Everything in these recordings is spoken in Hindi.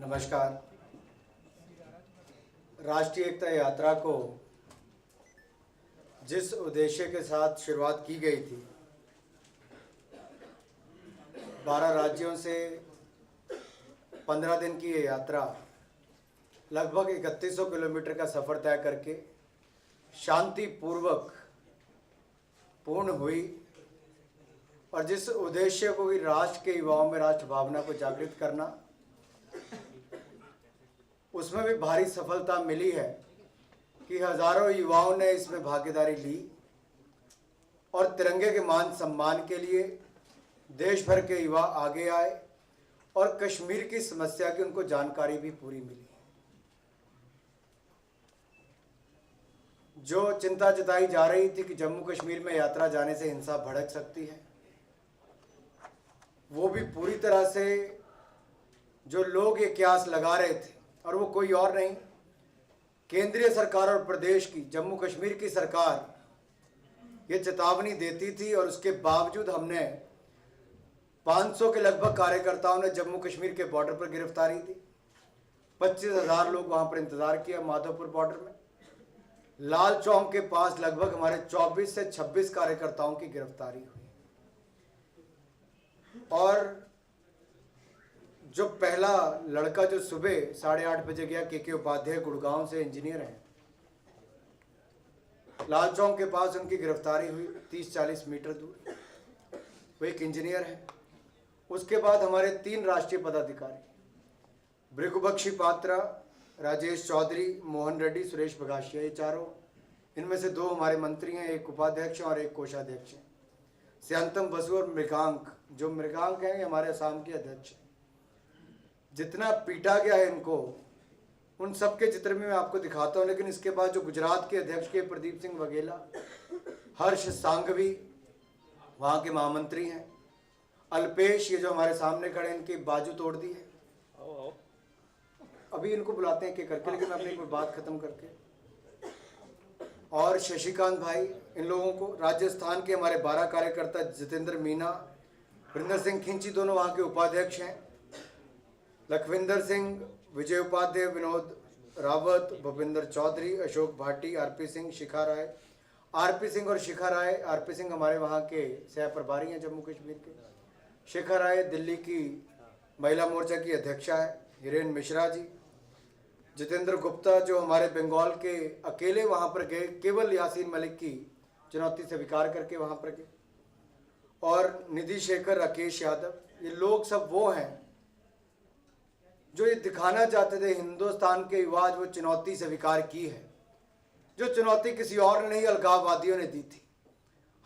नमस्कार। राष्ट्रीय एकता यात्रा को जिस उद्देश्य के साथ शुरुआत की गई थी, 12 राज्यों से 15 दिन की ये यात्रा लगभग 3100 किलोमीटर का सफ़र तय करके शांतिपूर्वक पूर्ण हुई और जिस उद्देश्य को भी राष्ट्र के युवाओं में राष्ट्र भावना को जागृत करना, उसमें भी भारी सफलता मिली है कि हजारों युवाओं ने इसमें भागीदारी ली और तिरंगे के मान सम्मान के लिए देश भर के युवा आगे आए और कश्मीर की समस्या की उनको जानकारी भी पूरी मिली। जो चिंता जताई जा रही थी कि जम्मू कश्मीर में यात्रा जाने से हिंसा भड़क सकती है, वो भी पूरी तरह से जो लोग ये क्यास लगा रहे थे, और वो कोई और नहीं, केंद्रीय सरकार और प्रदेश की जम्मू कश्मीर की सरकार ये चेतावनी देती थी और उसके बावजूद हमने 500 के लगभग कार्यकर्ताओं ने जम्मू कश्मीर के बॉर्डर पर गिरफ्तारी दी। 25,000 लोग वहाँ पर इंतज़ार किया। माधोपुर बॉर्डर में लाल चौक के पास लगभग हमारे 24 से 26 कार्यकर्ताओं की गिरफ्तारी हुई। और जो पहला लड़का जो सुबह 8:30 बजे गया, के उपाध्याय, गुड़गांव से इंजीनियर हैं, लाल चौक के पास उनकी गिरफ्तारी हुई 30-40 मीटर दूर। वो एक इंजीनियर है। उसके बाद हमारे 3 राष्ट्रीय पदाधिकारी, भृगुबक्षी पात्रा, राजेश चौधरी, मोहन रेड्डी, सुरेश बगाशिया, ये चारों, इनमें से 2 हमारे मंत्री हैं, एक उपाध्यक्ष और एक कोषाध्यक्ष हैं। श्यांतम बसु और मृगांक, जो मृगांक हैं हमारे असम के अध्यक्ष हैं। जितना पीटा गया है इनको, उन सब के चित्र में मैं आपको दिखाता हूँ। लेकिन इसके बाद जो गुजरात के अध्यक्ष के प्रदीप सिंह वघेला, हर्ष सांघवी वहाँ के महामंत्री हैं, अल्पेश, ये जो हमारे सामने खड़े हैं, इनकी बाजू तोड़ दी है। अभी इनको बुलाते हैं करके, लेकिन मैं अपनी कोई बात खत्म करके। और शशिकांत भाई, इन लोगों को, राजस्थान के हमारे 12 कार्यकर्ता, जितेंद्र मीना, वरिंदर सिंह खिंची, दोनों वहाँ के उपाध्यक्ष हैं, लखविंदर सिंह, विजय उपाध्याय, विनोद रावत, भूपिंदर चौधरी, अशोक भाटी, आरपी सिंह, शिखा राय, आरपी सिंह और शिखा राय। आरपी सिंह हमारे वहाँ के सह प्रभारी हैं जम्मू कश्मीर के। शिखा राय दिल्ली की महिला मोर्चा की अध्यक्षा है। हिरेन मिश्रा जी, जितेंद्र गुप्ता जो हमारे बंगाल के, अकेले वहाँ पर गए, केवल यासीन मलिक की चुनौती स्वीकार करके वहाँ पर गए। और निधि शेखर, राकेश यादव, ये लोग सब वो हैं जो ये दिखाना चाहते थे हिंदुस्तान के युवा आज वो चुनौती स्वीकार की है, जो चुनौती किसी और ने नहीं, अलगाववादियों ने दी थी।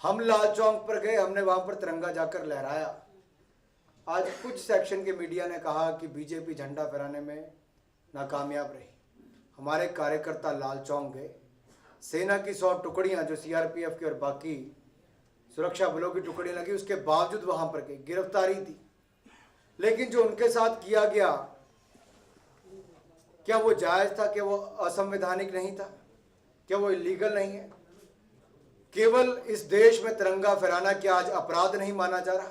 हम लाल चौक पर गए, हमने वहाँ पर तिरंगा जाकर लहराया। आज कुछ सेक्शन के मीडिया ने कहा कि बीजेपी झंडा फहराने में नाकामयाब रही। हमारे कार्यकर्ता लाल चौक गए, सेना की 100 टुकड़ियाँ जो सीआरपीएफ की और बाकी सुरक्षा बलों की टुकड़ियाँ लगी, उसके बावजूद वहाँ पर गए, गिरफ्तारी दी। लेकिन जो उनके साथ किया गया, क्या वो जायज़ था? क्या वो असंवैधानिक नहीं था? क्या वो इलीगल नहीं है? केवल इस देश में तिरंगा फहराना क्या आज अपराध नहीं माना जा रहा?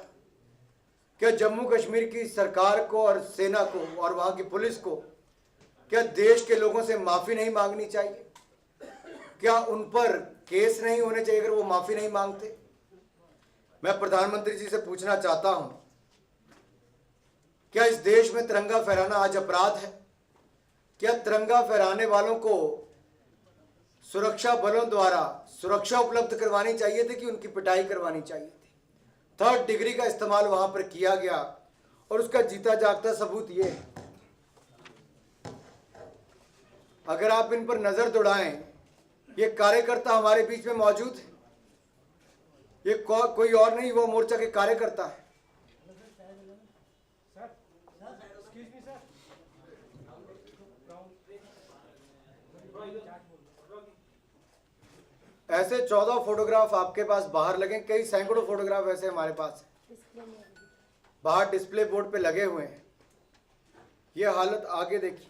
क्या जम्मू कश्मीर की सरकार को और सेना को और वहाँ की पुलिस को क्या देश के लोगों से माफ़ी नहीं मांगनी चाहिए? क्या उन पर केस नहीं होने चाहिए अगर वो माफ़ी नहीं मांगते? मैं प्रधानमंत्री जी से पूछना चाहता हूँ, क्या इस देश में तिरंगा फहराना आज अपराध है? क्या तिरंगा फहराने वालों को सुरक्षा बलों द्वारा सुरक्षा उपलब्ध करवानी चाहिए थी कि उनकी पिटाई करवानी चाहिए थी? 3rd डिग्री का इस्तेमाल वहां पर किया गया और उसका जीता जागता सबूत ये है। अगर आप इन पर नजर दौड़ाएं, ये कार्यकर्ता हमारे बीच में मौजूद है, ये कोई और नहीं, वो मोर्चा के कार्यकर्ता है। ऐसे 14 फोटोग्राफ आपके पास बाहर लगे, कई सैकड़ों फोटोग्राफ ऐसे हमारे पास है, बाहर डिस्प्ले बोर्ड पे लगे हुए हैं। ये हालत आगे देखिए,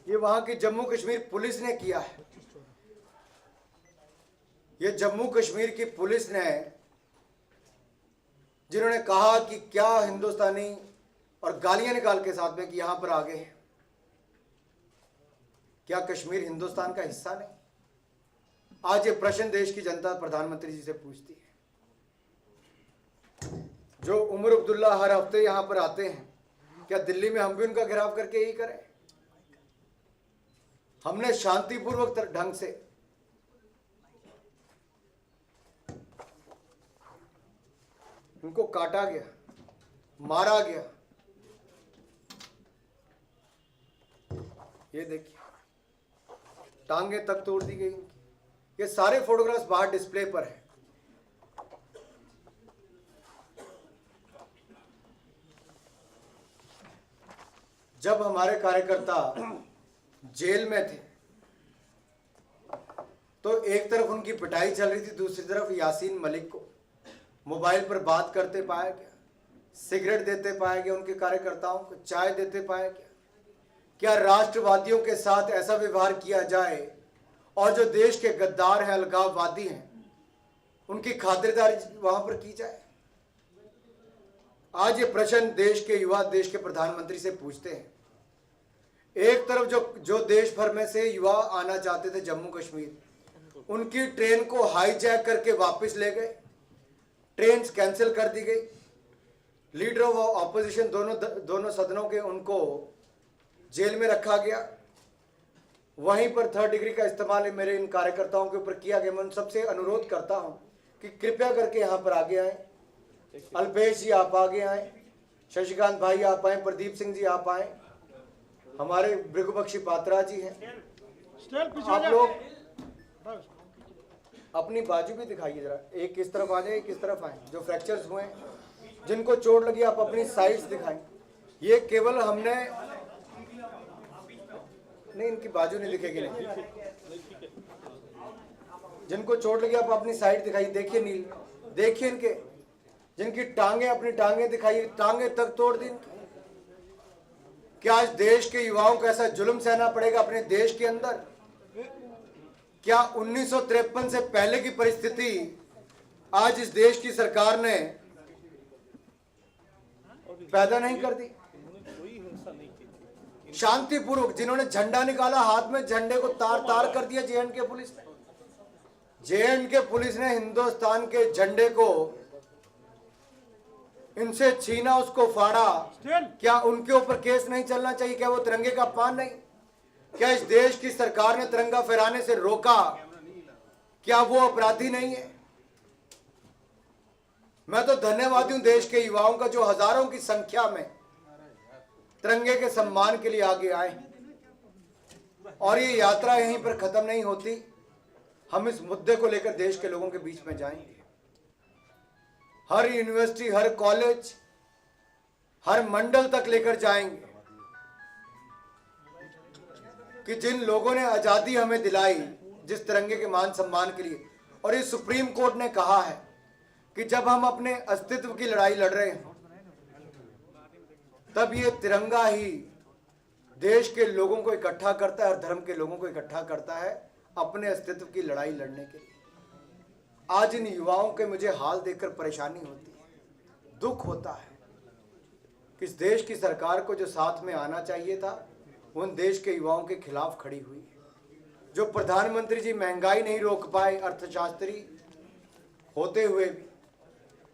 ये वहां की जम्मू कश्मीर पुलिस ने किया है। ये जम्मू कश्मीर की पुलिस ने जिन्होंने कहा कि क्या हिंदुस्तानी और गालियां निकाल के साथ में कि यहां पर आ गए हैं। क्या कश्मीर हिंदुस्तान का हिस्सा नहीं? आज ये प्रश्न देश की जनता प्रधानमंत्री जी से पूछती है। जो उमर अब्दुल्ला हर हफ्ते यहां पर आते हैं, क्या दिल्ली में हम भी उनका घेराव करके यही करें? हमने शांतिपूर्वक ढंग से उनको काटा गया, मारा गया। ये देखिए, टांगे तक तोड़ दी गई। ये सारे फोटोग्राफ्स बाहर डिस्प्ले पर हैं। जब हमारे कार्यकर्ता जेल में थे तो एक तरफ उनकी पिटाई चल रही थी, दूसरी तरफ यासीन मलिक को मोबाइल पर बात करते पाया गया, सिगरेट देते पाया गया, उनके कार्यकर्ताओं को चाय देते पाया गया। क्या राष्ट्रवादियों के साथ ऐसा व्यवहार किया जाए और जो देश के गद्दार हैं, अलगाववादी हैं, उनकी खातिरदारी वहां पर की जाए? आज ये प्रश्न देश के युवा देश के प्रधानमंत्री से पूछते हैं। एक तरफ जो देश भर में से युवा आना चाहते थे जम्मू कश्मीर, उनकी ट्रेन को हाईजैक करके वापस ले गए, ट्रेन कैंसिल कर दी गई। लीडर ऑफ ऑपोजिशन दोनों सदनों के उनको जेल में रखा गया। वहीं पर 3rd डिग्री का इस्तेमाल मेरे इन कार्यकर्ताओं के ऊपर किया गया। मैं उन सबसे अनुरोध करता हूं कि कृपया करके यहां पर आगे आए। अल्पेश जी आप आगे आए, शशिकांत भाई आप आए, प्रदीप सिंह जी आप आए, हमारे भृगुपक्षी पात्रा जी हैं। आप लोग अपनी बाजू भी दिखाइए जरा, एक किस तरफ आ जाए, किस तरफ आए। जो फ्रैक्चर्स हुए, जिनको चोट लगी, आप अपनी साइड्स दिखाएं। ये केवल हमने नहीं, इनकी बाजू नहीं दिखेगी नहीं। जिनको चोट लगी आप अपनी साइड दिखाइए। देखिए नील, देखिए इनके, जिनकी टांगे, अपनी टांगे दिखाइए, टांगे तक तोड़ दी। क्या आज देश के युवाओं को ऐसा जुल्म सहना पड़ेगा अपने देश के अंदर? क्या 1953 से पहले की परिस्थिति आज इस देश की सरकार ने पैदा नहीं कर दी? शांतिपूर्वक जिन्होंने झंडा निकाला, हाथ में झंडे को तार तार कर दिया जे.एंड.के पुलिस ने। जे.एंड.के पुलिस ने हिंदुस्तान के झंडे को इनसे छीना, उसको फाड़ा। क्या उनके ऊपर केस नहीं चलना चाहिए? क्या वो तिरंगे का अपमान नहीं? क्या इस देश की सरकार ने तिरंगा फहराने से रोका? क्या वो अपराधी नहीं है? मैं तो धन्यवादी हूं देश के युवाओं का, जो हजारों की संख्या में तिरंगे के सम्मान के लिए आगे आए। और ये यात्रा यहीं पर खत्म नहीं होती। हम इस मुद्दे को लेकर देश के लोगों के बीच में जाएंगे। हर यूनिवर्सिटी, हर कॉलेज, हर मंडल तक लेकर जाएंगे कि जिन लोगों ने आजादी हमें दिलाई, जिस तिरंगे के मान सम्मान के लिए, और ये सुप्रीम कोर्ट ने कहा है कि जब हम अपने अस्तित्व की लड़ाई लड़ रहे हैं, तब ये तिरंगा ही देश के लोगों को इकट्ठा करता है, हर धर्म के लोगों को इकट्ठा करता है अपने अस्तित्व की लड़ाई लड़ने के लिए। आज इन युवाओं के मुझे हाल देखकर परेशानी होती है, दुख होता है कि इस देश की सरकार को जो साथ में आना चाहिए था, उन देश के युवाओं के खिलाफ खड़ी हुई है। जो प्रधानमंत्री जी महंगाई नहीं रोक पाए, अर्थशास्त्री होते हुए भी,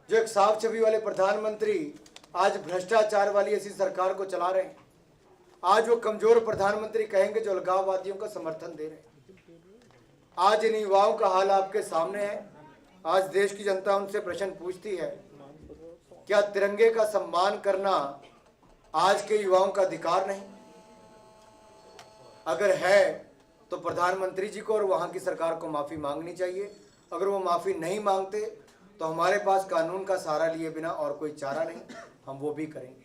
जो एक साफ छवि वाले प्रधानमंत्री आज भ्रष्टाचार वाली ऐसी सरकार को चला रहे हैं। आज वो कमजोर प्रधानमंत्री कहेंगे जो अलगाववादियों का समर्थन दे रहे हैं। आज इन युवाओं का हाल आपके सामने है। आज देश की जनता उनसे प्रश्न पूछती है, क्या तिरंगे का सम्मान करना आज के युवाओं का अधिकार नहीं? अगर है तो प्रधानमंत्री जी को और वहां की सरकार को माफी मांगनी चाहिए। अगर वो माफी नहीं मांगते तो हमारे पास कानून का सहारा लिए बिना और कोई चारा नहीं, हम वो भी करेंगे।